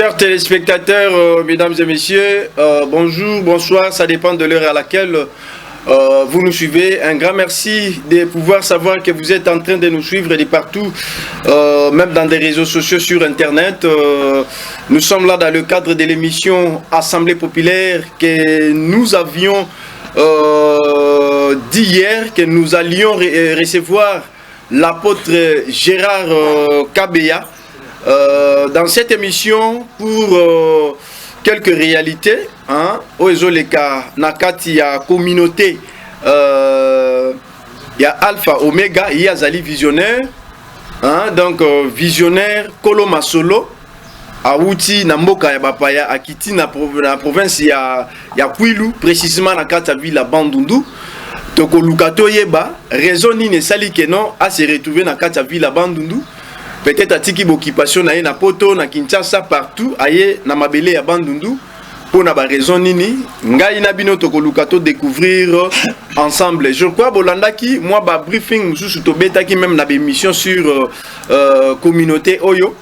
Chers téléspectateurs, mesdames et messieurs, bonjour, bonsoir, ça dépend de l'heure à laquelle vous nous suivez. Un grand merci de pouvoir savoir que vous êtes en train de nous suivre de partout, même dans des réseaux sociaux sur Internet. Nous sommes là dans le cadre de l'émission Assemblée populaire que nous avions dit hier, que nous allions recevoir l'apôtre Gérard Kabeya. Dans cette émission pour quelques réalités, Oezoleka Nakati ya communauté, il y a Alpha Omega, il y a Zali visionnaire, donc visionnaire Kolo Masolo, Aouti Namboka ya Bapaya, Akiti na province ya Kwilu, précisément na kati ya ville la Bandundu. Toko Lukato Yeba, raison ni ne sali que non à se retrouver na kati ya ville la Bandundu. Peut-être à tiki occupation na na poto na Kinshasa partout aye na mabele ya Bandundu pour na ba raison nini ngai na bino to lukato découvrir ensemble. Je crois bolanda ki moi ba briefing mususu to beta ki même na ba émission sur communauté oyo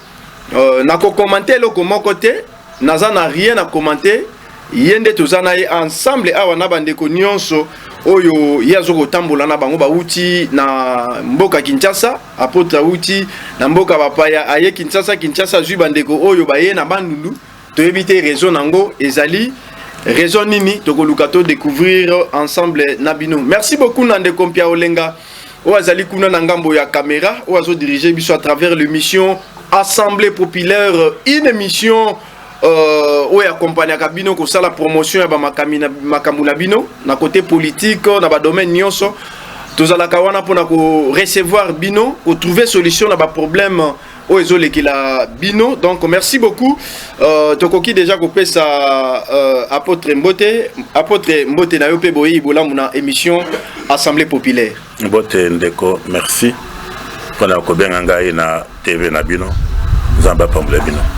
na ko commenter lo comment côté naza na rien à commenter yende tozana ye ensemble awa na bandeko nyonso oyo yazo kotambola na bango bauti na mboka Kinshasa apôtre uti na mboka Bapaya aye Kinshasa zui bandeko oyo baye na Bandundu to éviter raison nango ezali raison nini to kolukato découvrir ensemble nabino. Merci beaucoup Nande Kompia Olenga o azali kuna na ngambo ya caméra o azo diriger biso à travers l'émission Assemblée populaire, une émission où accompagne Kabino ko sala promotion ya ba makamuna bino na côté politique na ba domaine nyonso tozala kawana pona ko recevoir bino ko trouver solution na ba problème o ezolekila bino. Donc merci beaucoup tokoki déjà ko pesa apôtre Mbote na yo pe boyi bola muna émission Assemblée populaire. Mbote ndeko merci pona ko benga ngai na TV na bino.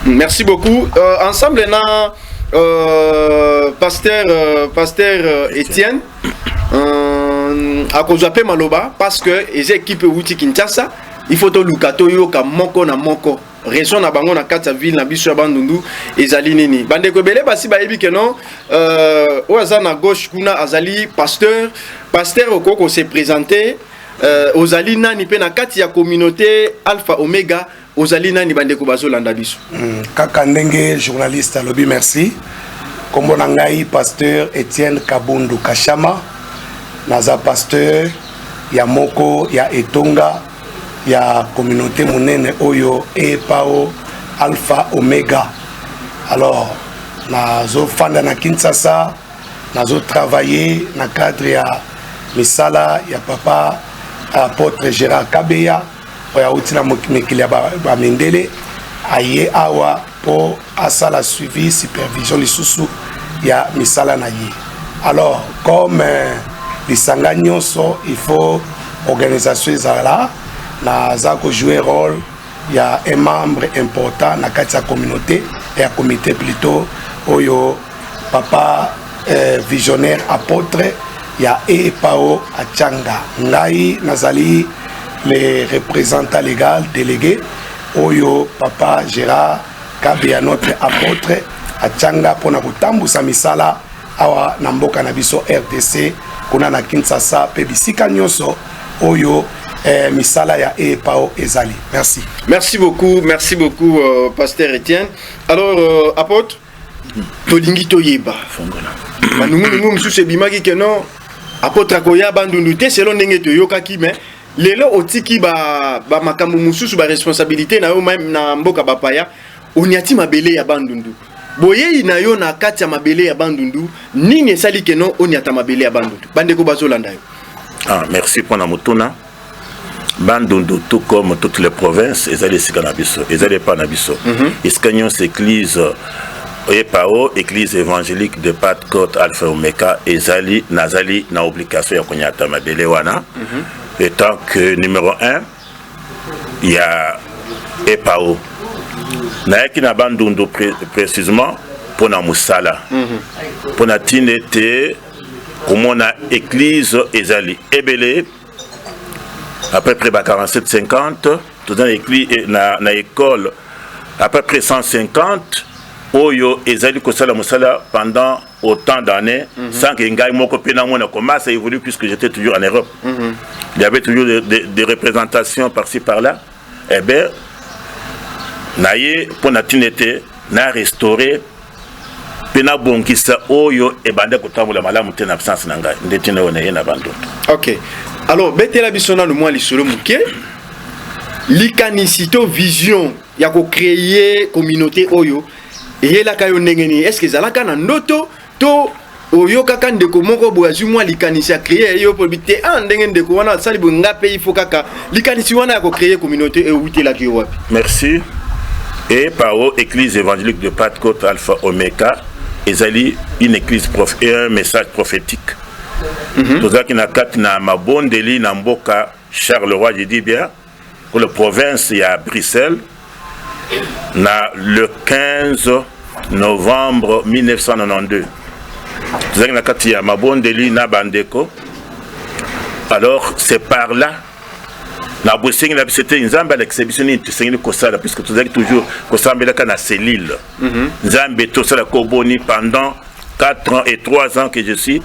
Merci beaucoup. Ensemble, na pasteur Étienne à cause de Maloba parce que les équipes Wuti Kinshasa, il faut to lukato yo ka moko na moko. Raison na bango na kata ville na biso Bandundu ezali nini. Bande ko belé basi ba yebi que non oza na gauche kuna azali pasteur okoko se présenter ozali nani pe na kati ya communauté Alpha Omega. Ozalina ni bandeko bazolanda biso. Kaka ndenge journaliste alobi merci. Kombo na ngai pasteur Étienne Kabundu Kashama. Naza pasteur ya moko ya Etonga ya communauté monene oyo Epao Alpha Omega. Alors nazo fanda na Kinshasa, nazo travailler na cadre ya misala ya papa apôtre Gérard Kabeya. Oya utina mekili ba mendele aye awa po asala suivi supervision lisusu ya misala na ye. Alors comme lisanga nyonso il faut organisation ezala na za ko jouer rôle ya un membre important na kati ya communauté et ya comité plutôt oyo papa visionnaire apôtre ya Epao Achanga ngai nazali les représentants légaux délégués oyo papa Gérard Kabeya notre apôtre Achanga pona kutambusa misala awa na mboka na biso RDC kuna na Kinshasa pe bisika nyonso oyo misala ya Epao ezali. Merci. Merci beaucoup pasteur Étienne. Alors apôtre tolingi toyeba banungu msusu ebimaki ke non apôtre koya Bandundu te selon ndenge toyokaki mais lelo otiki ba makambo mususu ba responsabilité na yo même na mboka Bapaya oniati mabele ya Bandundu boye na yo na kati ya mabele ya Bandundu nini esali ke non oniata mabele ya Bandundu bandeko bazolanda yo. Merci pour na mutuna Bandundu tout comme toutes les provinces ezali sika na biso ezali pa na biso iskanyo église Epao église évangélique de Pentecôte Alpha Omega ezali nazali na obligation ya konyata mabele wana. Étant que numéro 1, il y a Epao. Naiki na Bandundu précisément pour na musala. Pour na tinete comme on a église ezali ebele à peu près 47-50 tout dans l'église na école à peu près 150 Oyo ezali kosala musala pendant autant d'années sans que ngai moko pena mona comment ça évolue puisque j'étais toujours en Europe. Il y avait toujours des représentations par-ci par-là. Eh bien, naye pour natinete na restaurer pena bonkisa oyo e banda kotambola malamu te na absence na ngai ndetine ona ye na bandoto. OK. Alors betela bisona no mwa lisolo muke likanisito vision ya ko créer communauté oyo et la kayo ndengeni est-ce que zalaka na ndoto to oyo kaka ndeko moko boazu mwa likanisi a créer yo probité en ndenge ndeko wana sali bonga pays faut kaka likanisi wana ya ko créer communauté e wuté la kiyo wapi. Merci. Et par église évangélique de Pentecôte Alpha Omega ezali une église et un message prophétique. Tout ça qui n'a quatre na mabondeli na mboka Charleroi, je dis bien pour la province il y a Bruxelles na le 15 novembre 1992. Tout ça qui n'a quatre il y a mabondeli na bandeko. Alors c'est par là na bossing la c'était une zamba l'exhibition tu sais ko sala puisque tout ça toujours ko sambela kana cellule. Nzambe to sala ko boni pendant 4 ans et 3 ans que je suis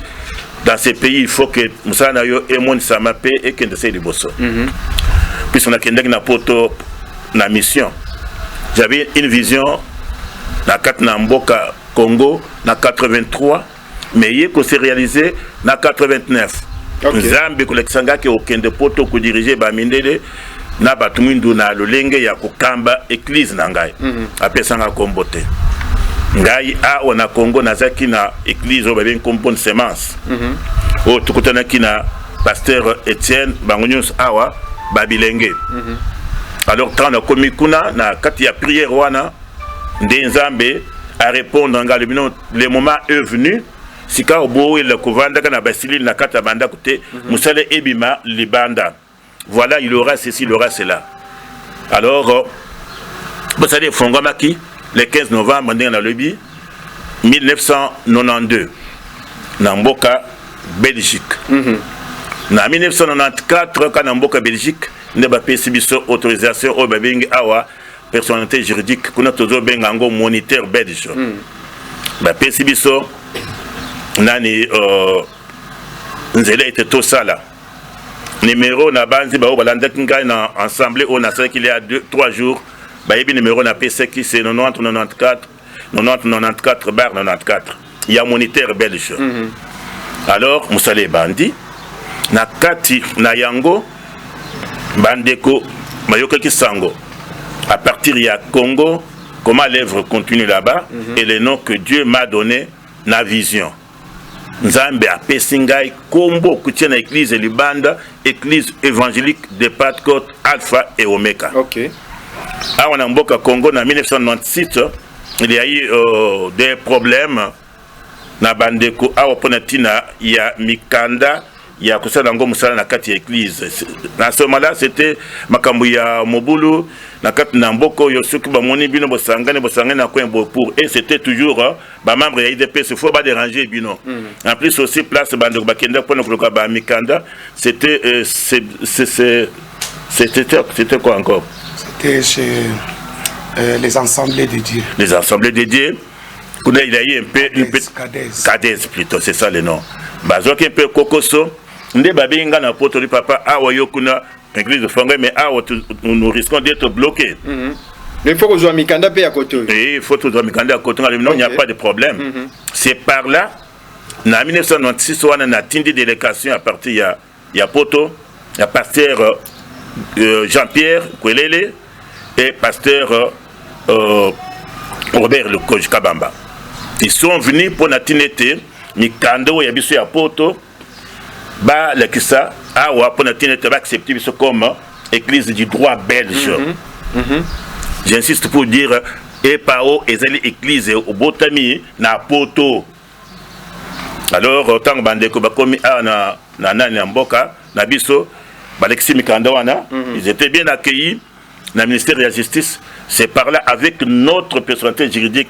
dans ces pays, il faut que Moussana yo et mon samape et que de ces liboso. Puisqu'on a qu'un na poto na mission. J'avais une vision na 4 na Mboka Congo na 83 mais il est s'est réalisé na 89. Nzambe kolexanga ke okende poto ko diriger ba mindele na batumindu na lolenge ya kokamba église na ngai. Apesanga kombote. Ngai a ona Congo nazaki na église o babien comme bonne semence. O tukutana kina pasteur Etienne Bangonyos awa babilenge. Alors quand on a commis kuna na kati ya prière wana Nzambe a répondre ngai le moment est venu. Sika obo le kovanda kana basili na kata banda côté musale ebima libanda. Voilà, il aura ceci, il aura cela. Alors vous savez fongomaki le 15 novembre dans la lobby 1992 na mboka Belgique. Na 1994 quand na mboka Belgique ne ba pesi biso autorisation au babing awa personnalité juridique kuna tozo bengango moniteur belge. Ba pesi biso nani nzela était tout ça là. Numéro na banzi ba balanda kinga na ensemble on a ça qu'il y a 3 jours. Bah, il y a numéro na PC qui c'est 90 94 90 94 bar 94. Il y a moniteur belge. Alors Moussale bandi na kati na yango bandeko mayoka kisango. À partir il y a Congo, comment l'œuvre continue là-bas et le nom que Dieu m'a donné na vision. Nzambe a pesingai kombo kutiena église libanda église évangélique de Pentecôte Alpha et Omega. OK. Ah, on a mboka Congo en 1996, il y a eu des problèmes na bandeko awa ponatina il y a mikanda il y a kosa dango musala na kati église. Na ce moment-là c'était makambu ya mobulu na kati na mboko yo soki ba moni bino bosangane na coin pour et c'était toujours ba membre ya IDPS faut pas déranger bino. En plus aussi place bandeko bakenda pona koloka ba mikanda c'était c'était quoi encore? C'était chez les assemblées de Dieu. Les assemblées de Dieu. Il y a eu un peu Cadez plutôt, c'est ça le nom. Bazoki un peu Kokoso. Nde babinga na poto du papa awa yokuna église de Fongé mais awa nous risquons d'être bloqués. Il faut que je mikanda pe à côté. Il faut que je mikanda à côté. Non, il n'y a pas de problème. C'est par là. En 1996 on a tindi délégation à partir il y a poto, il y a pasteur Jean-Pierre Kwelele et pasteur Robert Le Koji Kabamba. Ils sont venus pour natinete mikando ya biso ya poto ba la kisa awa pour natinete ba accepter biso comme église du droit belge. J'insiste pour dire et pao ezali église au botami na poto. Alors tant bandeko ba komi na nani mboka na biso Balexi Mikandawana, ils étaient bien accueillis dans le ministère de la Justice. C'est par là, avec notre personnalité juridique,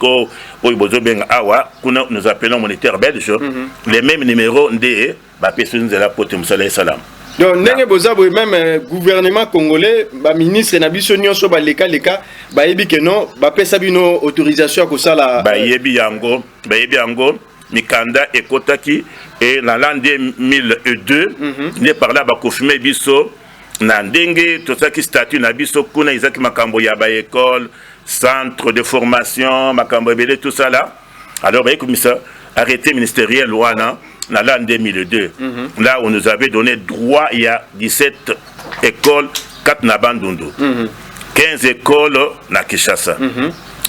nous appelons moniteur belge, les mêmes numéros de la personne de la Pote Moussala Salam. Donc ndenge boza boy même gouvernement congolais ba ministre na biso nyonso ba leka ba yebi que non ba pesa bino autorisation ko sala ba yebi yango mikanda ekotaki et dans l'an 2002 ne par là ba confirmer biso na ndenge to ça qui statut na biso kuna izaki makambo ya ba école centre de formation makambo ebele tout ça là alors ba commissaire arrêté ministériel wana dans l'an 2002 là on nous avait donné droit il y a 17 écoles 4 na Bandundu 15 écoles na Kinshasa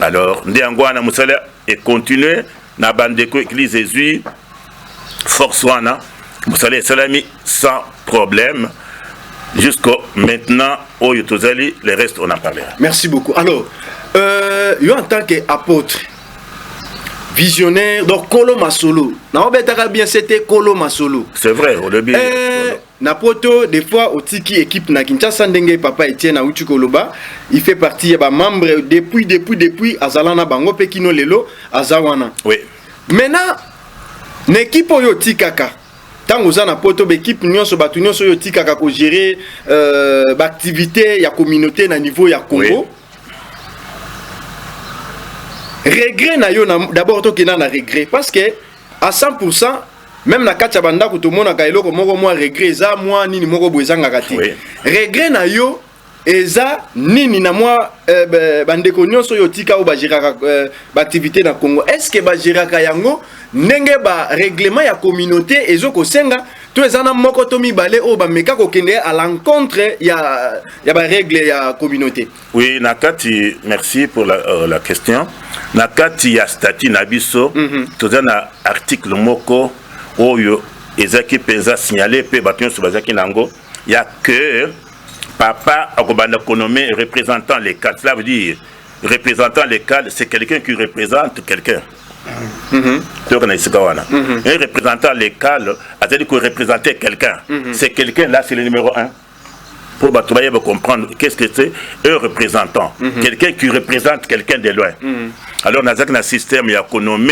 alors ndengwana musala et continuer na bandeko église Jésus force wana musala salami sans problème jusqu'à maintenant au Yotozali les restes on en parlera. Merci beaucoup. Alors yo en tant qu'apôtre visionnaire donc Kolo Masolo na obetaka bien c'était Kolo Masolo c'est vrai au début na poto des fois au tiki équipe na Kinshasa ndenge papa Etienne Autu Koloba il fait partie ya ba membre depuis azalana bango pe kino lelo azawana oui maintenant l'équipe oyo tikaka tango za na poto l'équipe nyonso batu nyonso yo tikaka ko gérer activité ya communauté na niveau ya Congo oui. Regret na yo d'abord to kina na regret parce que à 100% même na kacha banda ko to mona ka eloko moko moi regret za moi nini moko boezanga kati regret na yo eza nini na moi bandeko nyonso yo tika o ba gérer ba activité na Congo est-ce que ba gérer ka yango ndenge ba règlement ya communauté ezo ko senga to ezana moko to mibale o ba meka ko kende à l'encontre ya ba règle ya communauté. Oui nakati merci pour la question nakati ya statut na biso tozana article moko oyo ezaki penza signalé pe baton sur bazaki nango ya que papa akobanda konomé représentant les cadres cela veut dire représentant les cadres c'est quelqu'un qui représente quelqu'un. Un représentant légal a dit qu'il représentait quelqu'un. C'est quelqu'un là, c'est le numéro 1. Pour comprendre qu'est-ce que c'est un représentant. Quelqu'un qui représente quelqu'un de loin. Alors, dans un système, il y a qu'on nomme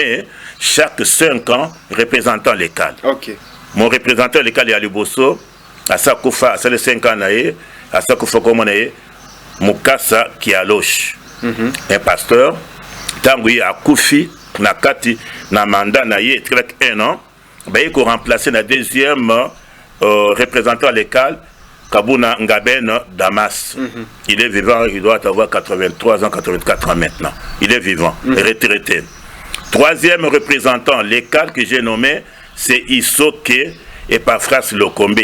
chaque 5 ans représentant légal. Okay. Mon représentant légal est à Luboso, à Sakoufa, à les 5 ans, à Sakoufa, comme on est, Mukasa qui est à Loche. Un pasteur, Tangoui à Koufi. Nakati na mandat na ye 1 an ba ko remplacer na deuxième représentant légal Kabuna Ngaben Damas. Il est vivant, il doit avoir 83 ans 84 ans maintenant. Il est vivant, retraité. Troisième représentant légal que j'ai nommé c'est Isoke et Pafras Lokombe.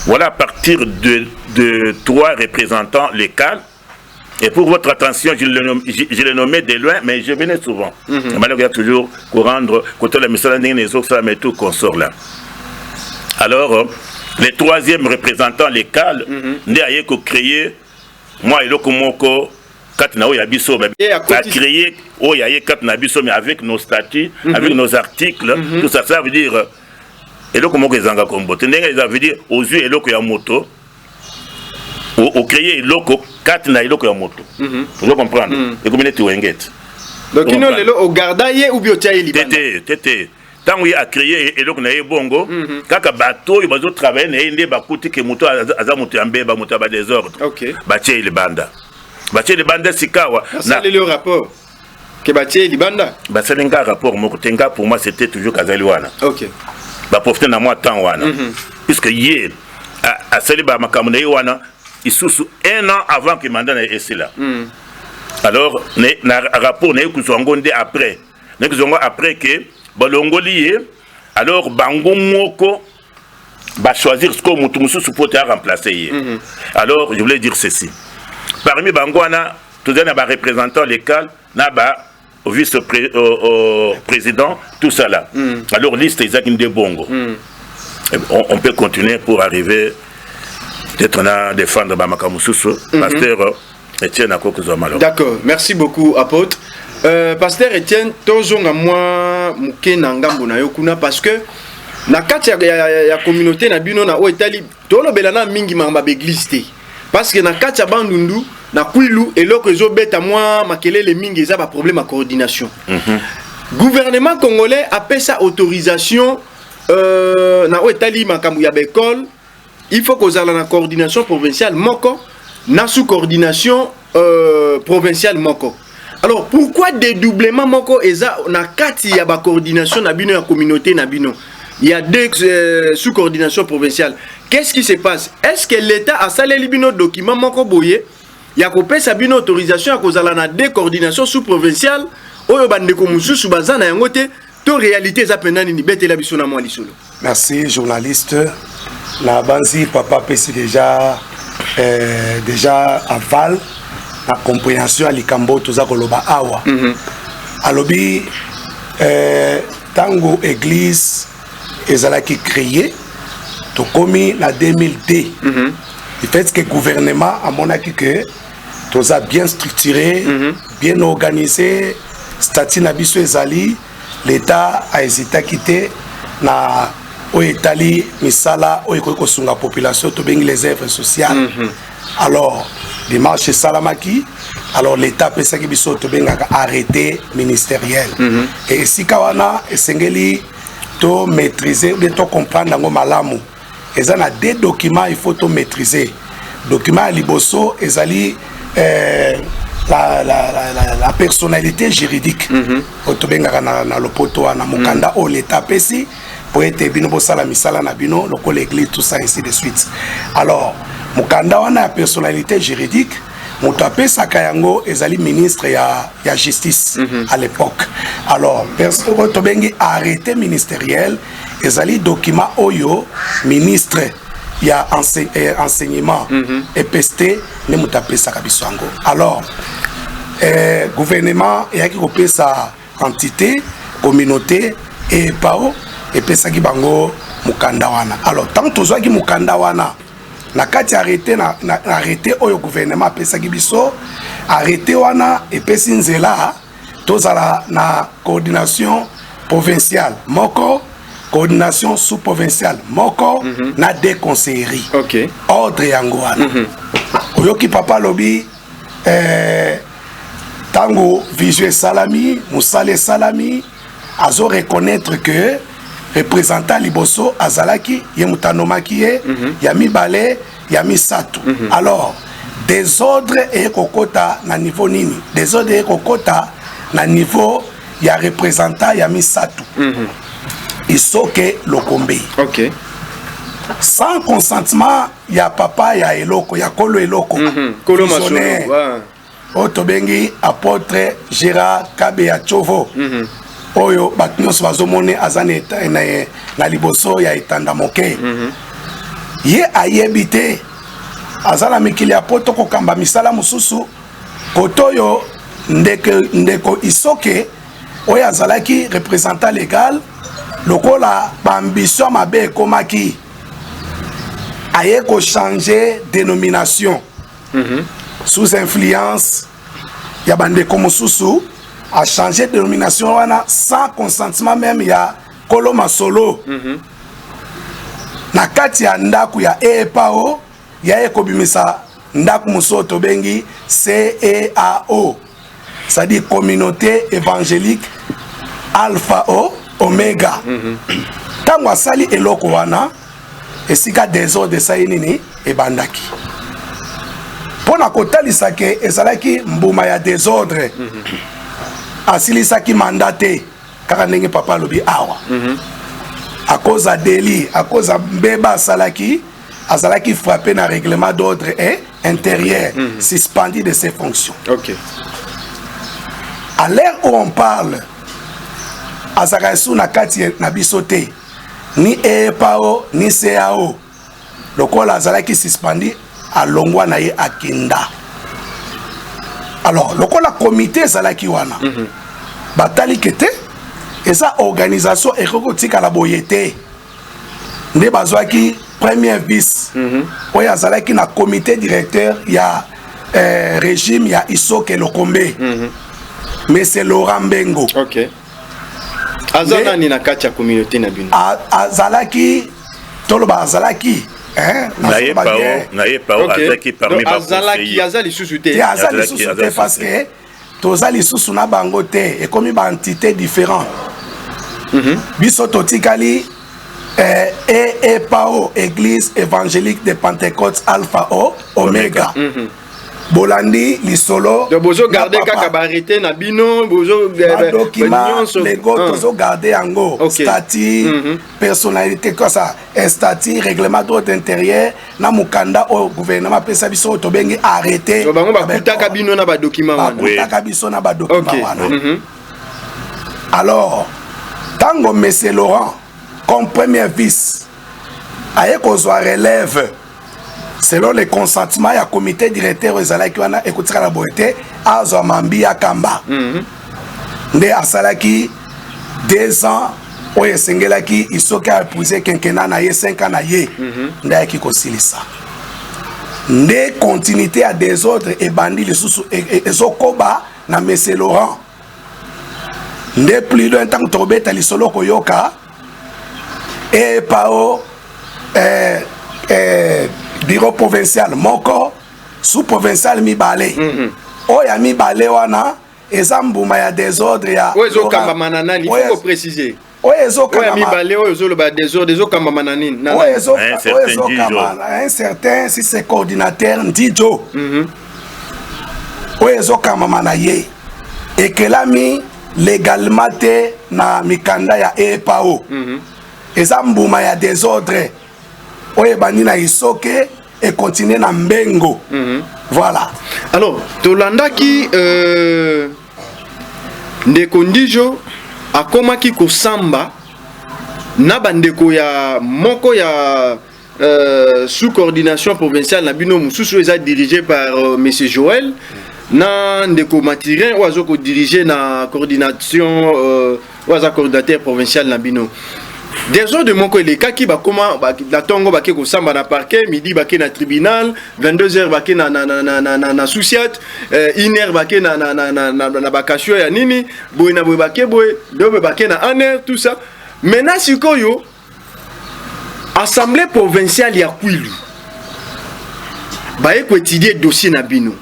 Voilà à partir de 3 représentants locaux. Et pour votre attention, je l'ai nommé de loin, mais je venais souvent. Malheureusement, il y a toujours pour rendre côté la mission des autres, mais tout qu'on sort là. Alors, le troisième représentant légal, nous avons créé, moi et Lokomoko, Katnao Yabiso, a créé, mais avec nos statuts, avec nos articles, tout ça, ça veut dire, et Lokomoko Zanga Kombo, ça veut dire, aux yeux et Lokoyamoto, au créer loko 4 na iloko ya moto. Vous comprendre et comme tu wenget. Donc il no lelo au gardaye ou biotia libanda. Tété. Tant il a créé eloko na bongo kaka bateau il bazo travailler na inde bakuti ke moto aza moto ambeba moto ba désordre. OK. Batie libanda. Batie libanda sikawa na le rapport que batie libanda. Ba selenga rapport moko tenga pour moi c'était toujours kazali wana. OK. Ba profiter na moi temps wana. Puisque hier à célébrer makambo na wana il sous 1 an avant que le mandat soit là. Alors, le rapport n'est que après. Après que Balongoli, alors Bango Moko va choisir ce que Moutoussou peut remplacer. Alors, je voulais dire ceci. Parmi Bangouana, tout le monde a représentant légal, au vice-président, tout ça là. Alors, liste Isaac Ndebongo. On peut continuer pour arriver. Peut-être on a défendre Bamakamoussousou, pasteur Etienne Akokozomalo. D'accord, merci beaucoup, apôtre. Pasteur Etienne, tozonga moi muke na ngambo na yokuna parce que na kati ya communauté na bino na o etali tolo belana mingi mamba begliste parce que na kati ya Bandundu na Kwilu eloko ezobeta moi makelele mingi eza ba problème à coordination. Gouvernement congolais a fait sa autorisation na etali makambo ya école, il faut que la coordination provinciale moko na sous coordination provinciale moko. Alors pourquoi dédoublement moko eza na kati ya ba coordination na bino ya communauté na bino? Il y a deux sous coordination provinciale. Qu'est-ce qui se passe? Est-ce que l'État a salé bino document moko boye? Il y a coupé sa bino autorisation à cause de la deux coordination sous provinciale oyo bande ko mususu bazana yangote to réalité za penani ni betela biso na moi lisolo. Merci journaliste. La banzi papa pesi déjà aval la compréhension à likambo toza koloba awa. Alobi tango église ezala qui créé to komi la 2002. Le fait que le gouvernement a monaki que toza bien structuré, bien organisé, statut na biso ezali, l'État a hésité à quitter na au Italie misala au eko sunga population to bengi les œuvres sociales. Alors dimanche salamaki, alors l'État pesa ki biso to benga arrêté ministériel. Et si kawana esengeli to maîtriser ou to comprendre ngo malamu. Et a des documents il faut to maîtriser. Document liboso ezali la personnalité juridique. To benga na lopoto na mukanda o l'État pesi pour être bino bosala misala na bino loko l'église tout ça ainsi de suite. Alors mukanda wana la personnalité juridique moto apesa kayango ezali ministre ya justice à l'époque. Alors personne to bengi arrêté ministériel ezali document oyo ministre ya enseignement EPST ne moto apesa kabiswango. Alors gouvernement yaki kopesa entité communauté et pao et pesa ki bango mukanda wana. Alors tant tozwa ki mukanda wana na kati arrêté na arrêté oyo gouvernement pesa ki biso arrêté wana et pesi nzela tozala na coordination provinciale moko coordination sous-provinciale moko na des conseilleries. OK. Ordre yango wana. Oyo ki papa lobi tango visuel salami musale salami azo reconnaître que représentant liboso azalaki ye mutanomaki ye yami bale yami satu. Alors désordre et kokota na niveau nini? Désordre et kokota na niveau ya représentant yami satu. Isoke lokombe. OK. Sans consentement ya papa ya eloko ya kolo eloko. Kolo masolo. Otobengi apôtre Gérard Kabeya Chovo. Oyo batnyos bazomone azane na liboso ya etanda moke. Ye ayebite azala mikili apoto ko kamba misala mususu kotoyo ndeko isoke oyo azalaki représentant légal lokola ambition mabe komaki aye ko changer dénomination sous influence ya bande komususu a changé de dénomination wana sans consentement même ya kolo masolo. Na kati ya ndaku ya EPAO ya ekobimisa ndaku musoto bengi CEAO, c'est-à-dire communauté évangélique Alpha O Omega. Tango asali eloko wana esika désordre sainini ebandaki. Pona kotalisa ke ezalaki mbuma ya désordre. Asilisaki mandaté kaka ndenge papa lobi awa. À cause de délit, à cause de beba salaki, azalaki frappé na règlement d'ordre et intérieur, suspendu de ses fonctions. OK. À l'heure où on parle, azakasu na kati na bisote, ni EPAO ni CAO, le col azalaki suspendu à longwa na ye akinda. Alors, le col a comité azalaki wana. Batali kete et sa organisation est recotée à la boyété. Ne bazwaki premier vice. Oya azalaki na comité directeur ya régime ya Isoke Lokombe. Mais c'est Laurent Bengo. OK. Azala ni na kacha communauté na bino. Azalaki toloba azalaki naye pao azalaki parmi ba azalaki azali susute. Azali susute parce que tozali susu na bango te et comme ba entité différente. Biso totikali EPAO, Église évangélique de Pentecôte Alpha O Omega. Bolandi lisolo. Donc bozo garder kaka barité na bino, bozo document les go tozo garder ango. Statut, personnalité quoi ça, statut, règlement droit intérieur na mukanda au gouvernement pesa biso to bengi arrêté. So bango ba kutaka bino na ba document wana. Kutaka biso na ba document wana. Alors, tango Monsieur Laurent comme premier vice aye kozwa relève selon le consentement du comité directeur ezalaki wana ekotika na boete azwa mambi ya kamba nde asalaki 2 ans oyo esengelaki isoki apuise kenkena na ye 5 ans na ye nde ayaki kosilisa nde continuité ya désordre ebandi lisusu ezokoba na Monsieur Laurent nde plus d'un temps tobeta lisolo koyoka EPAO bureau provincial moko sous-provincial mibale oya mibale wana eza mbuma ya désordre ya oyo kamba manana il faut préciser oyo kamba mibale oyo zo ba désordre zo kamba manani un certain si c'est coordinateur Ndijo oyo kamba manaye ekelami légalement te na mikanda ya EPAO eza mbuma ya désordre oye bandi na isoke et continuer na mbengo. Voilà. Alors, tolandaki ndeko Ndijo akomaki kosamba na bandeko ya moko ya sous coordination provinciale na bino mususu eza dirigé par monsieur Joël na ndeko Matirin oazo ko diriger na coordination oaza coordinateur provincial na bino. Des ordres de mon collègue, qui va comment la tongo va ko samba na parquet, midi va na tribunal, 22h va na souciat, 1h va na vacation ya nini, boy na boy va dobe va na aner tout ça. Maintenant sikoyo assemblée provinciale ya Kwilu. Ba ko étudier dossier na bino.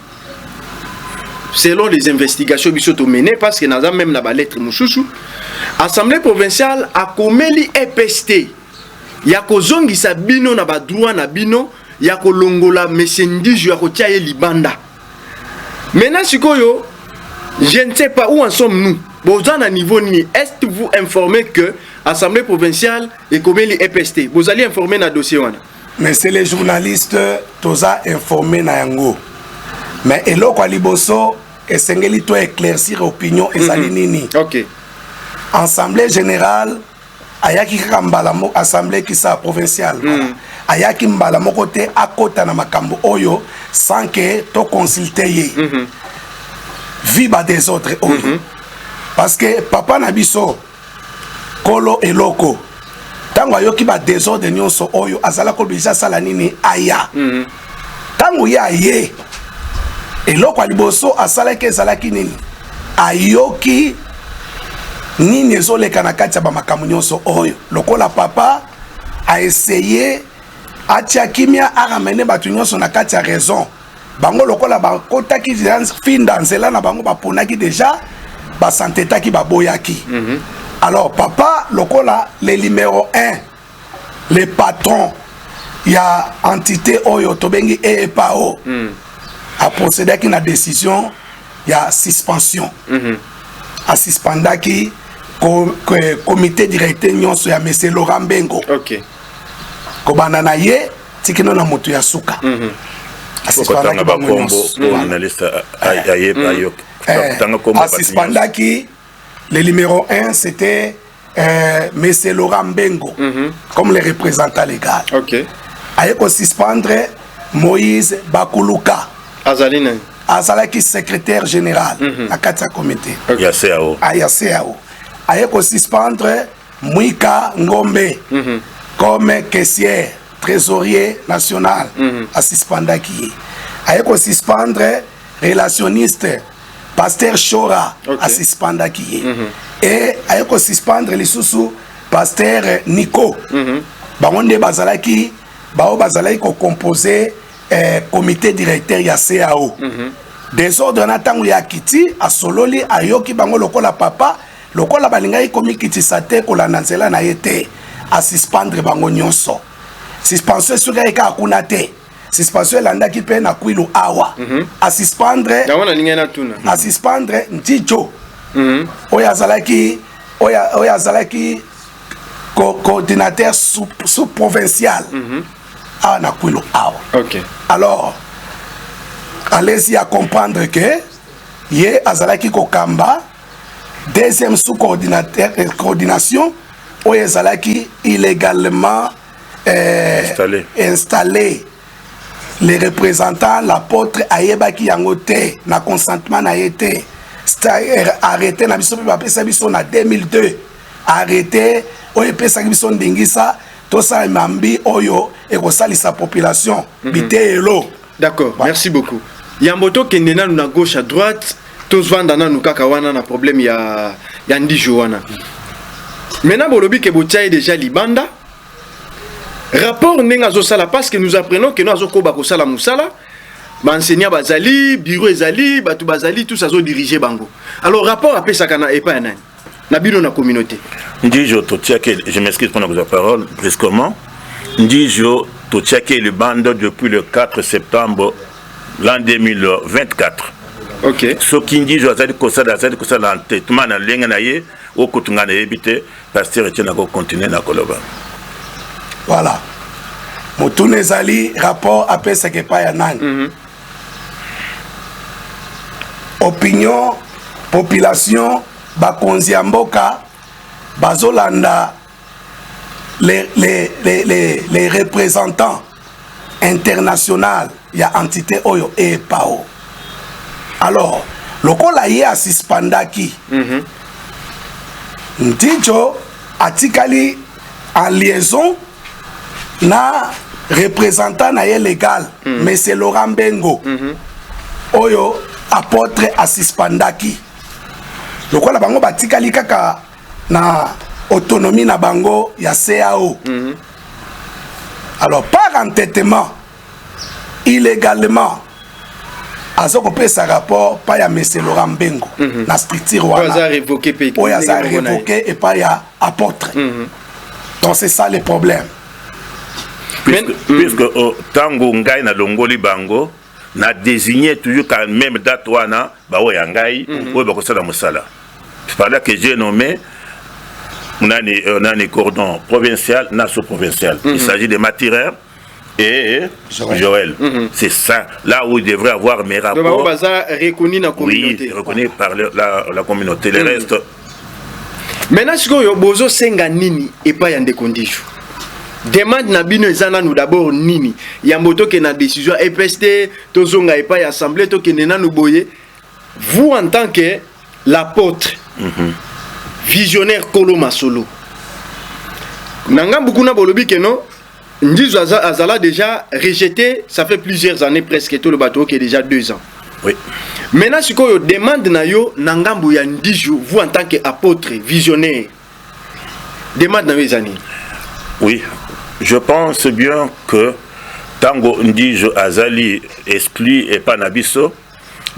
Selon les investigations qui sont menées, parce que nous avons même la lettre Mouchouchou, Assemblée provinciale a commis l'EPST. Il y a kozongi sa bino na ba droit na bino, il y a kolongola messendijo ya kotiaye libanda. Maintenant sikoyo, je ne sais pas où en sommes-nous. Bon, dans un niveau ni, est-ce que vous informez que Assemblée provinciale est commis l'EPST? Vous allez informer na dossier wana. Mais c'est les journalistes toza informé na yango. Mais eloko aliboso esengeli to éclaircir opinion ezali nini. OK. Assemblée générale ayaki kambala mo assemblée qui sa provinciale. Ayaki mbala moko te akota na makambo oyo sans que to consulter ye. Viba des autres oyo. Parce que papa na biso kolo eloko tango ayoki ba désordre nyonso oyo azala ko bisa sala nini aya. Tango ya ye eloko aliboso asalaki ezalaki nini ayoki nini ezoleka na kati ya bamakambo nyonso oyo lokola papa a essayé atia kimia aramene bato nyonso na kati ya raison bango lokola bakotaki finda nzela na bango baponaki déjà basantetaki baboyaki. Alors papa lokola le numéro 1 le patron ya entité oyo tobengi EPAO a procédé à une décision, il y a suspension. A suspendaki comité directeur nyonso ya monsieur Laurent Bengo. OK. Ko banana ye tikino na moto ya suka. A suspendaki ba journaliste ayep a suspendaki le numéro 1 c'était monsieur Laurent Bengo comme le représentant légal. OK. Ayeko suspendre Moïse Bakuluka. Azalaki secrétaire général à Katia comité. Yacéao. Ayeko suspendre Mouika Ngombe comme caissier, trésorier national à suspendaki. Ayeko suspendre relationniste pasteur Chora à suspendaki. Et ayeko suspendre lisusu pasteur Nico. Bangonde bazalaki bao bazalaki ko composer comité directeur ya CAO. Désordre na tango ya kiti asololi ayoki bango lokola papa lokola balingai komi kiti sate kola nanzela na yete à suspendre bango nyonso. Suspension sur les cas kunate. Suspension landa qui peine à Kwilu awa. À suspendre. À suspendre Ndijo. Oyazalaki coordinateur sous-provincial. Ah na Kwilu awa. OK. Alors allez-y à comprendre que Yé azalaki kokamba deuxième sous-coordination oyazalaki illégalement installé les représentants l'apôtre ayebaki yangote na consentement na été arrêté na biso pe pesa biso na 2002 arrêté oyo pesa biso ndingisa to sa mambi oyo ekosalisa population bitelo. D'accord, voilà. Merci beaucoup. Yamboto kendena na gauche à droite, tous vandana nous kaka wana na problème ya Ndijo wana. Maintenant bolobi ke botia déjà libanda. Rapport nenga zo sala parce que nous apprenons que nous azoko ba ko sala musala. Ba enseignant bazali, bureau ezali, batu bazali tout ça zo diriger bango. Alors rapport après ça kana epa nani. Na bino na communauté. Ndijo totia ke je m'excuse pour la parole brusquement. Ndijo totia ke le bande depuis le 4 septembre l'an 2024. OK. Ce qui dit je vais ça dans traitement na lenga na ye au kutunga na ebité pasteur Etienne ko continuer na koloba. Voilà. Motune zali rapport après ce que pas ya nani. Opinion population bakonzi ya mboka bazolanda les représentants internationaux ya entité oyo et pao. Alors lokola ye asispandaki Ndijo atikali en liaison na représentant na ye légal monsieur Laurent Bengo oyo apôtre asispandaki lokola bango batikali kaka na autonomie na bango ya CAO. Alors par entêtement illégalement azoko pesa rapport pa ya monsieur Laurent Bengo na structure wana révoqué et pas ya apôtre. Donc c'est ça le problème. Puisque tango ngai na longoli bango na désigné toujours quand même date wana ba oya ngai oyo ba kosala musala. C'est par là que j'ai nommé nani cordon provincial na sous-provincial. Il s'agit de Matireur et Joël. C'est ça, là où il devrait avoir mes rapports. Donc, reconnu dans la communauté. Oui, reconnu par la communauté. Le reste. Maintenant, si vous avez besoin de nini et pas de conditions. Demande nabino ezana nous d'abord nini. Yamboto ke na décision EPST, tozonga et pas assemblée, to ke nena nous boye. Vous en tant que l'apôtre, visionnaire Kolo Masolo. Nanga bukuna bolobi ke non. Ndizo Azala déjà rejeté, ça fait plusieurs années presque, tout le bateau qui est déjà 2 ans. Oui. Maintenant, si vous demande nayo nangambu ya Ndijo, vous en tant qu'apôtre, visionnaire, demande nayo les années. Oui, je pense bien que Tango Ndijo Azali exclu et pas Nabiso,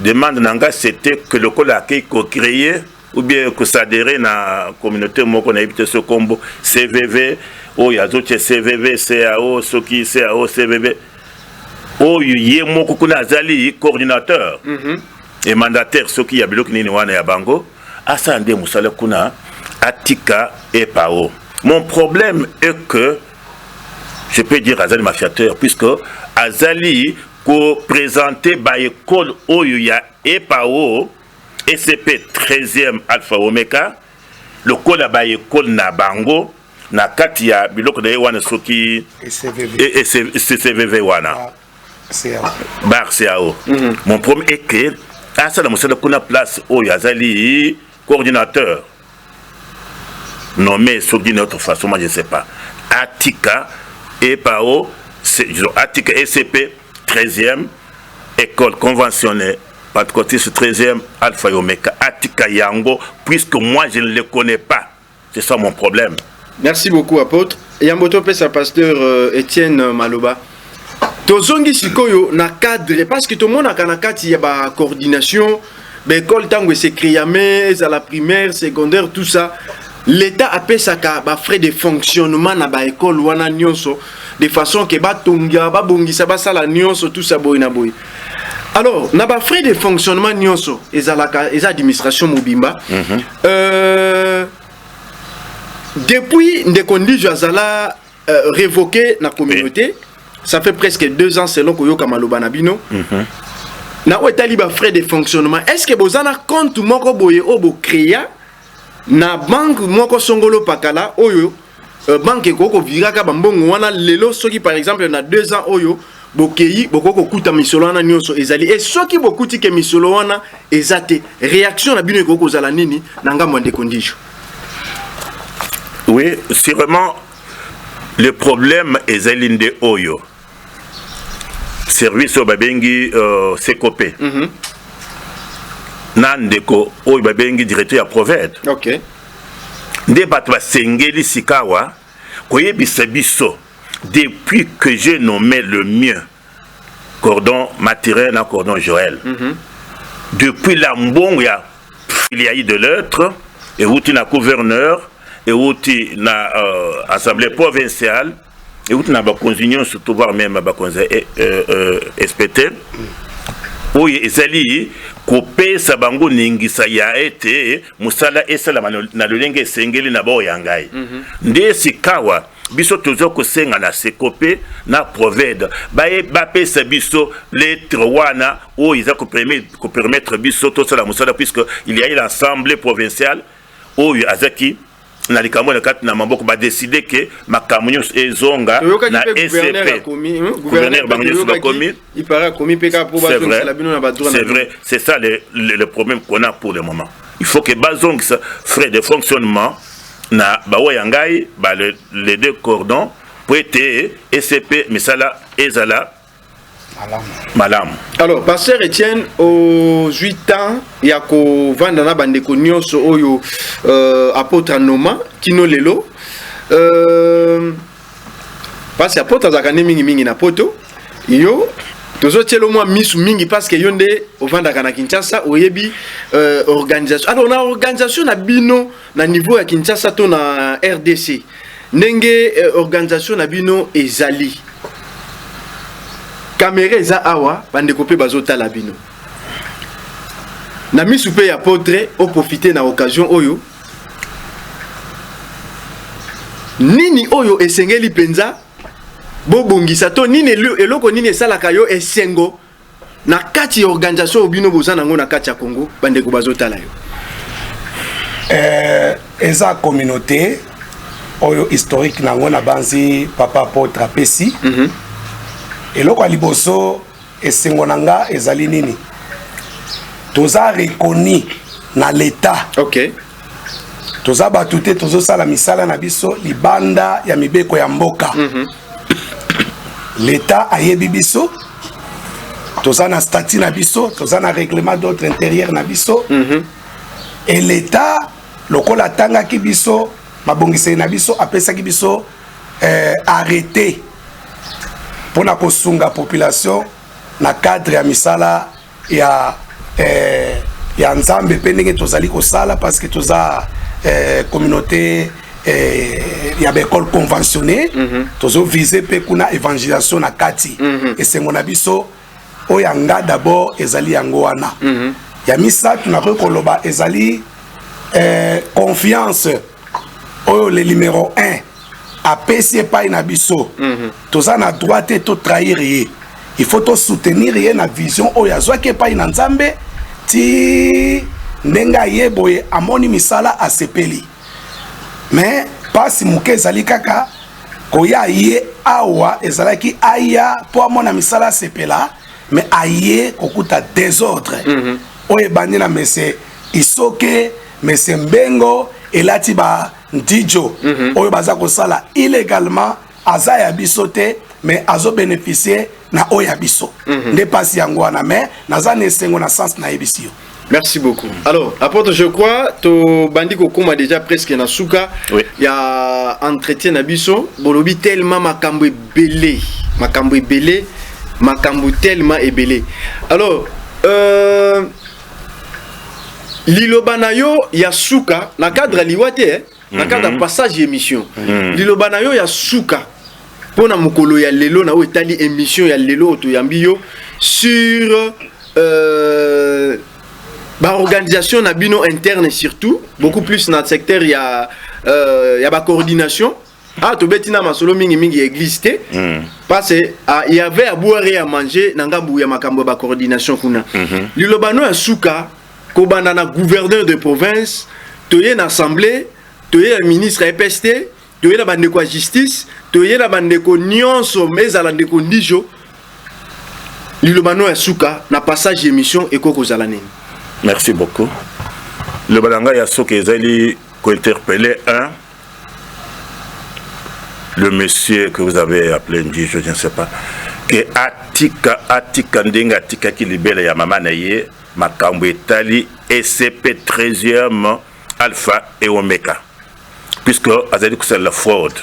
demande nanga c'était que le colacé qu'on créé ou bien que s'adhérer à la communauté qu'on a évité ce combo CVV. Oh, il y a d'autres CVV, CAO, Soki, CAO, CVV. Oh, il y a mon Azali, coordinateur et mandataire, Soki, Yabilok, Niniwana et Abango. Asande Moussale Kuna, Atika et Pao. Mon problème est que, je peux dire Azali mafiateur, puisque Azali, présenté par l'école Oyuya et Pao, SCP 13e Alpha Omega, le col à l'école Nabango, na kati ya biloko de wana soki et CVV wana bar CAO. Mon problème est que à ça la musala kuna place au yazali coordinateur nommé sur d'une autre façon, moi je ne sais pas. Atika et Pao, Atika SCP 13e école conventionnelle Pentecôtiste 13e Alpha Omega Atika Yango, puisque moi je ne le connais pas. C'est ça mon problème. Merci beaucoup, apôtre. Yamboto Pesa, pasteur Etienne Maloba. Tozongi sikoyo na cadre, parce que tout le monde a kanakati ya ba coordination, l'école tango c'est créamé, à la primaire, secondaire, tout ça. l'État appelle ça frais de fonctionnement na ba école wana nyonso de façon que ba tonga ba bongisa ba sala nyonso tout ça boy na boy. Alors na ba frais de fonctionnement nyonso ezalaka eza administration mobimba. Depuis Ndekondi Jazala révoqué na communauté, ça fait presque 2 ans selon Koyoka Maloba Nabino. Na otali ba frais de fonctionnement. Est-ce que bozana compte moko boye obo créa na banque moko songolo pakala oyo banque koko viraka bambongo wana lelo soki par exemple na 2 ans oyo bokeyi bokoko kuta misolo wana nyonso ezali et soki bokuti ke misolo wana ezate réaction na bino koko zala nini na ngambo de condition. Oui, c'est vraiment le problème ezalinde oyo. Service au babengi Sekopé. Nandeko oyo babengi directeur ya Proved. OK. Nde bato basengeli sikawa koyebisa biso depuis que j'ai nommé le mien cordon matériel na cordon Joël. Depuis la mbongo ya il y a eu de l'autre et outi na gouverneur et outi na assemblée provinciale et outi na bakonzunion surtout voir même bakonze SPT oye ezali kopesa bango ningisa ya ete musala esala na lolenge sengeli na bo yangai nde sikawa biso tozo kosenga na Sekopé na Proved bapesa biso lettre wana o iza ko permettre biso to sala musala puisque il y a eu l'assemblée provinciale oyo azaki na likambo na kati na maboko ba décider que makamyo ezonga na SCP gouverneur bango bakomi il paraît commis PK pour bazonga la bino na badura. C'est vrai, c'est ça le problème qu'on a pour le moment. Il faut que bazong frais de fonctionnement na bawa yangai ba les 2 cordons pour être SCP mais ça là ezala malam. Alors pasteur Etienne aux 8 ans ya ko vanda na bandeko nyonso oyo apôtre Noma kino lelo parce que apôtre zakane mingi na poto yo tozo telo moi misu mingi parce que yonde ovanda kana Kinshasa oyebi organisation. Alors na organisation na bino na niveau ya Kinshasa to na RDC ndenge organisation na bino ezali caméra eza awa bandeko pe bazota la bino na misu pe apôtre au profiter na occasion oyo nini oyo esengeli penza bobongisa to nini eloko nini esalaka yo esengo na kati organisation obino bozana ngo na kati ya Congo bandeko bazota la yo eza communauté oyo historique nango na banzi papa apôtre apesi eloko aliboso esengo nanga ezali nini toza reconnu na l'état. OK. Toza batute tozo sala misala na biso libanda ya mibeko ya mboka. L'état ayebi biso toza na statut na biso toza na règlement d'ordre intérieur na biso et l'état lokola tanga ki biso mabongise na biso apesa ki biso arrêté pour na kosunga population na cadre ya misala ya nzambe pe ndenge tozali kosala parce que toza communauté ya école conventionnée tozo viser pe kuna évangélisation na kati esengo na biso oyanga d'abord ezali yango wana ya misa tunako koloba ezali confiance oyo le numéro 1 apesi epai na biso toza na droit to trahir ye il faut to soutenir ye na vision oyo azwaki epai na nzambe ti ndenga ye boye amoni misala asepeli mais pasi muke ezali kaka koya ye awa ezalaki aya po amona misala asepela mais aye kokuta désordre oyo ebandi na mese isoke mese mbengo elati ba ndijo oyo baza kosala illégalement aza ya biso te mais azo bénéficier na oya biso nde pasi yango wana mais naza na esengo na sens na yebisi yo. Merci beaucoup. Alors, apôtre, je crois, to bandiko koma déjà presque na souka. Oui. Il y a entretien na biso, bolobi tellement makambo belé, makambo tellement belé. Alors, Lilobanayo ya suka na cadre liwate na cadre passage émission. Lilobanayo ya suka pona mukolo ya lelo na etali émission ya lelo to yambiyo sur organisation na bino interne surtout beaucoup plus dans le secteur il y a coordination to betina masolo mingi existé parce il y avait à boire et à manger na ngambu ya makambo ba coordination kuna lilobano ya suka ko banda na gouverneur de province toye na assemblée toye ministre EPST toye na bande ko justice toye na bande ko nyonso mezala ndeko ndijo lilobano ya suka na passage émission ekoko zala nini. Merci beaucoup. Le balanga yasso que Zali interpellé le monsieur que vous avez appelé je ne sais pas que atika ndenga atika ki libele ya mama na ye makambo etali SCP 13e alpha et omega puisque Azali c'est la fraude.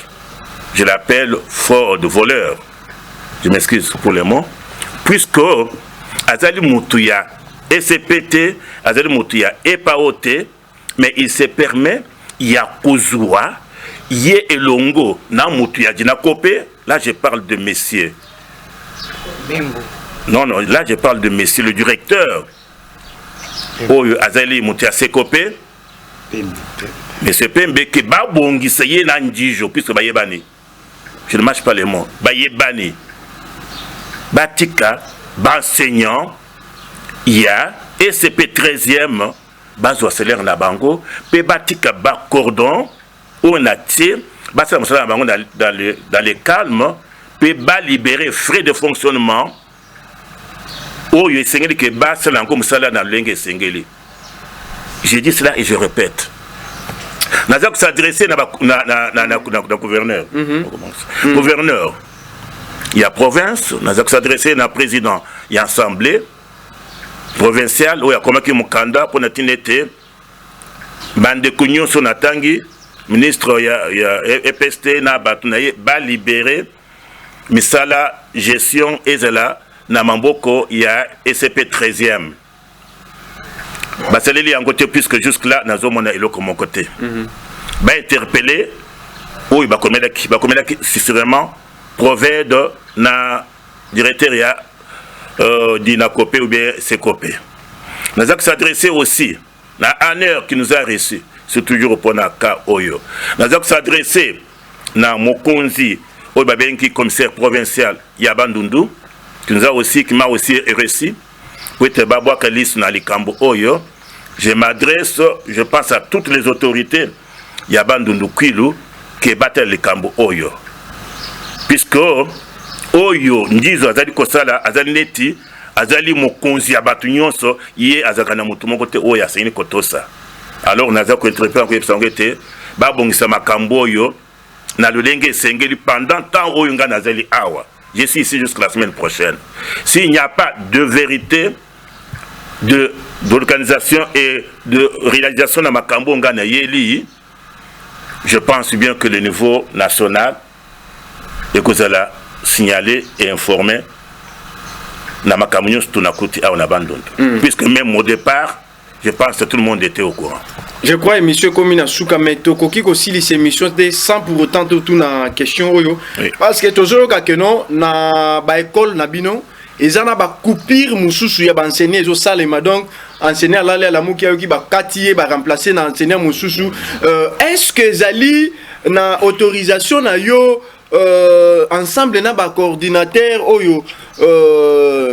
Je l'appelle fraude voleur. Je m'excuse pour les mots puisque Azali Mutuya SCPT, Azali Mutuya EPAOT, mais il se permet, il y a Kozua, Yé Elongo, na Mutuya Dinakope, là je parle de messieurs. Non, là je parle de messieurs, le directeur. Oh, Azali Mutuya Sekope, monsieur Pembe, que Babongi Seye Nandijo, puisque Bayebani. Je ne mâche pas les mots. Bayebani. Batika, enseignant. Il y a SCP 13e, Bazo Seller Nabango, Pebatika Ba Cordon, on a tiré, Basa Nabango dans les calmes, Peba libérer frais de fonctionnement, où il y a Sengeli que Basa Lango Msala dans l'Engue Sengeli. J'ai dit cela et je répète. Nous avons s'adresser à gouverneur. Gouverneur, il y a province, nous avons s'adresser à président, il y a assemblée. Provincial où il y a comme qui mukanda pour n'atteindre bande kunyo son atangi ministre ya EPST na batunaye ba libérer misala gestion ezela na mamboko ya SCP 13e ba saleli en côté puisque jusque là nazo mona eloko mon côté ba interpellé où il va commettre sincerement provède na directeur ya d'Inakopé ou bien Sekopé. Nous avons s'adressé aussi à Anner qui nous a reçus, c'est toujours au Ponaka Oyo. Nous avons s'adressé à Mokonzi, au Babenki, commissaire provincial Yabandundu, qui nous a aussi, qui m'a aussi reçu, pour être Babwa Kalis na Likambo Oyo. Je m'adresse, je pense à toutes les autorités Yabandundu Kwilu qui battent Likambo Oyo. Puisque Oyo ndizo azali kosala azali neti azali mokonzi ya batu nyonso ye azakana mutu moko te oyo aseni kotosa. Alors naza ko interpréter ko yebisanga te ba bongisa makambo oyo na lolenge sengeli pendant temps oyo nga nazali awa. Je suis ici jusqu'à la semaine prochaine. S'il n'y a pas de vérité d'organisation et de réalisation na makambo nga na yeli, je pense bien que le niveau national est kozala signaler et informer na makamunyo tunakuti au nabandon. Puisque même au départ, je pense que tout le monde était au courant. Je crois monsieur Komina Souka Metoko qui aussi les émissions sans pour autant tout na question oyo parce que toujours ka non na ba école na bino ezana ba coupure mususu ya ba enseigner zo salema donc enseigner la la muki ki ba katier ba remplacer na enseigner mususu est-ce que zali na autorisation na yo ensemble na ba coordinateur oyo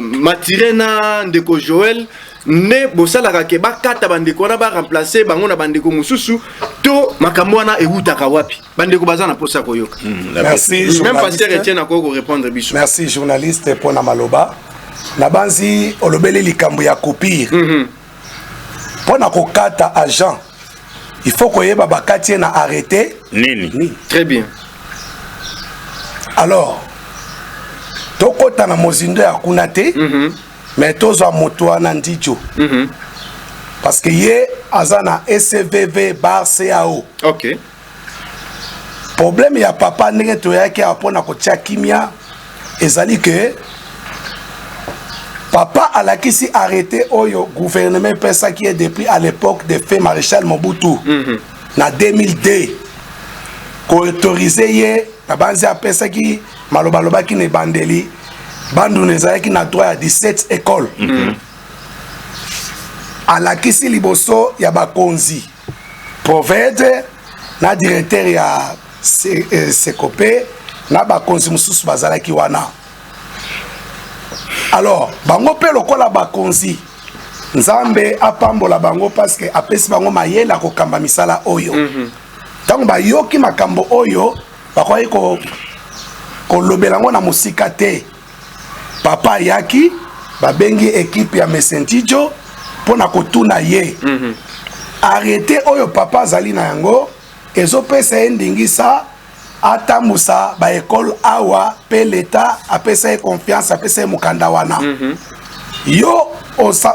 Matirena ndeko Joël ne bosala ke ba kata bandeko na ba remplacer bango na bandeko mususu to makambo na eutaka wapi bandeko bazana posa koyoka. Merci même pasteur Etienne akoko répondre biso. Merci journaliste pona maloba na banzi olobele likambo ya kopir pona kokata agent il faut koyeba bakati na arrêter nini. Très bien. Alors tokota na mozindo ya kunate mais tozo moto na ndijo parce que ye azana SVV bar CAO. OK. Problème ya papa ndenge to yake apona ko tia kimia ezali que Papa alakisi arrêté oyo gouvernement pesa qui est depuis à l'époque de fait maréchal Mobutu. Na 2002 ko autorisé ye na banzi apesa ki malobaloba ki ne bandeli bandu nezaya ki na droit à 17 écoles. Alakisi liboso ya bakonzi prophète na directeur ya Sekopé na bakonzi mususu bazalaki wana. Alors bango pe lokola bakonzi nzambe apambola bango parce que apesi bango mayela kokamba misala oyo. Tango ba yoki makambo oyo bakoyi ko lobela ngo na musika te. Papa yaki babengi équipe ya Mesentijo pona kotuna ye. Arrêté oyo papa zali na yango ezopesa endingisa atambusa ba école awa pe l'état apesa confiance apesa mukanda wana. Yo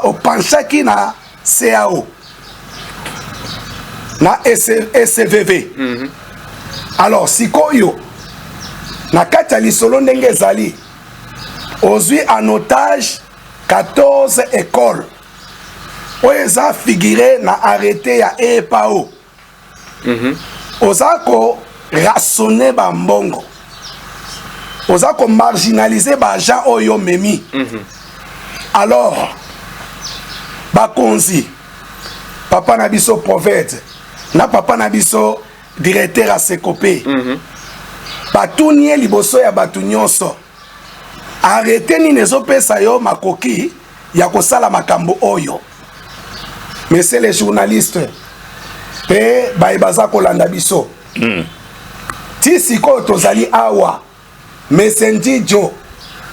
opanchaki na CAO na SVV. Alors sikoyo na kati ya lisolo ndenge ezali ozwi en otage 14 écoles oyo eza figuré na arrêté ya EPAO. Oza ko rassonner ba mbongo, oza ko marginaliser ba agent oyo memi. Alors bakonzi papa na biso prophète na papa na biso directeur a Sekopé batunie liboso ya batu nyonso arrêté ni nezopesa yo makoki ya kosala makambo oyo. Monsieur les journalistes pe baza kolanda biso ti siko tozali awa Mesentijo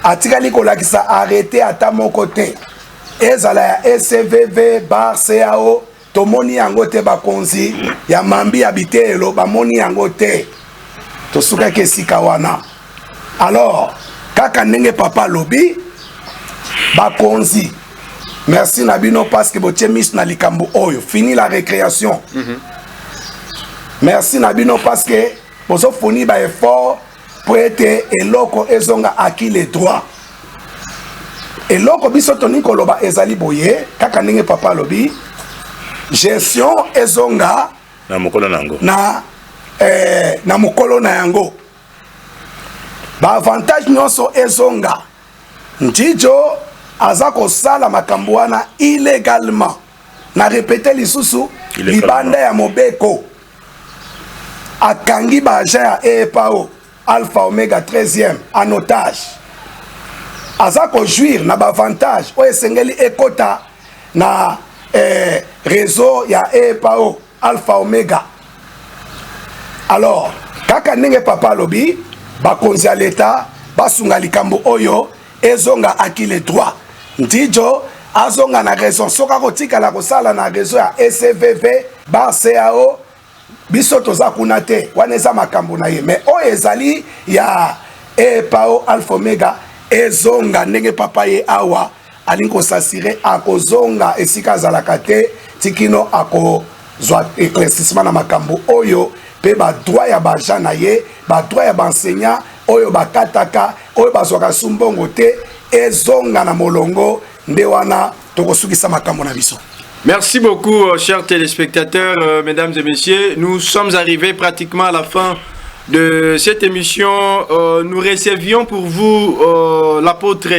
atikali kolakisa arrêté ata moko te ezala ya SVV bar CAO tomoni yango te bakonzi ya mambi habitelo bamoni yango te tosuka ke sika wana. Alors kaka ndenge papa lobi bakonzi merci Nabino parce que botie mis na likambo oyo fini la récréation. Merci Nabino parce que bozo foni ba effort pour être eloko ezonga acquis les droits. Eloko biso toni koloba ezali boye kaka ndenge papa lobi gestion ezonga na mukolo nango na mukolo na yango. Ba avantage nyonso ezonga njijo azako sala makambo wana illégalement na répéter lisusu libanda ya mobeko akangi ba agent ya EPAO Alpha Omega 13e en otage azako jouir na ba avantage o esengeli ekota na réseau ya EPAO Alpha Omega. Alors kaka ndenge papa lobi bakonzi ya l'état basunga likambo oyo ezonga acquis les droits. Ndijo azonga na raison soka kotika la kosala na réseau ya SVV bar CAO biso toza kuna te wana eza makambo na ye mais oyo ezali ya EPAO Alpha Omega ezonga ndenge papa ye awa alingi kosasire akozonga esika azalaka te tikino akozwa éclaircissement na makambo oyo pe badroit ya baja na ye badroit ya baenseignant oyo bakataka oyo bazwaka sumbongo te ezonga na molongo nde wana tokosukisa makambo na biso. Merci beaucoup, chers téléspectateurs, mesdames et messieurs. Nous sommes arrivés pratiquement à la fin de cette émission. Nous recevions pour vous l'apôtre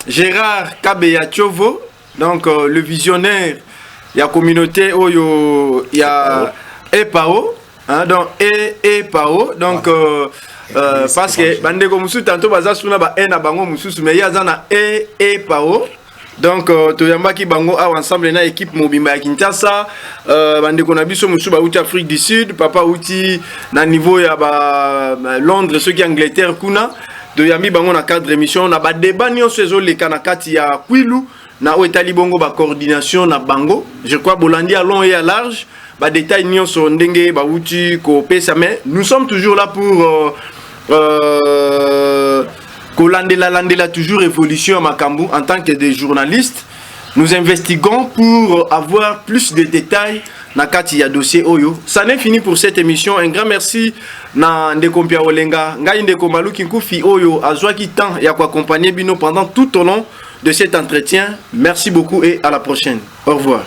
Gérard Kabeya Tchovo, donc le visionnaire. Il y a communauté Oyo, il y a EPAO, hein, donc EPAO, donc parce que bandeko musu tanto baza suna ba ena bango mususu mais ya zana EPAO. Donc toyambaki bango awa ensemble na équipe mobimba ya Kinshasa bandeko na biso musu ba uti Afrique du Sud papa uti na niveau ya ba Londres ceux qui Angleterre kuna toyambi bango na cadre émission na ba débat nyonso ezoleka na kati ya Kwilu na oetali bongo ba coordination na bango je crois bolandi à long et à large ba détail nyonso ndenge ba uti ko pesa mais nous sommes toujours là pour Landela toujours évolution à Makambu en tant que des journalistes. Nous investiguons pour avoir plus de détails na kati ya dossier Oyo. Ça n'est fini pour cette émission. Un grand merci na Ndeko Mpia Olenga, ngai Ndeko Maluki Nkufi Oyo azwaki temps ya accompagner bino pendant tout au long de cet entretien. Merci beaucoup et à la prochaine. Au revoir.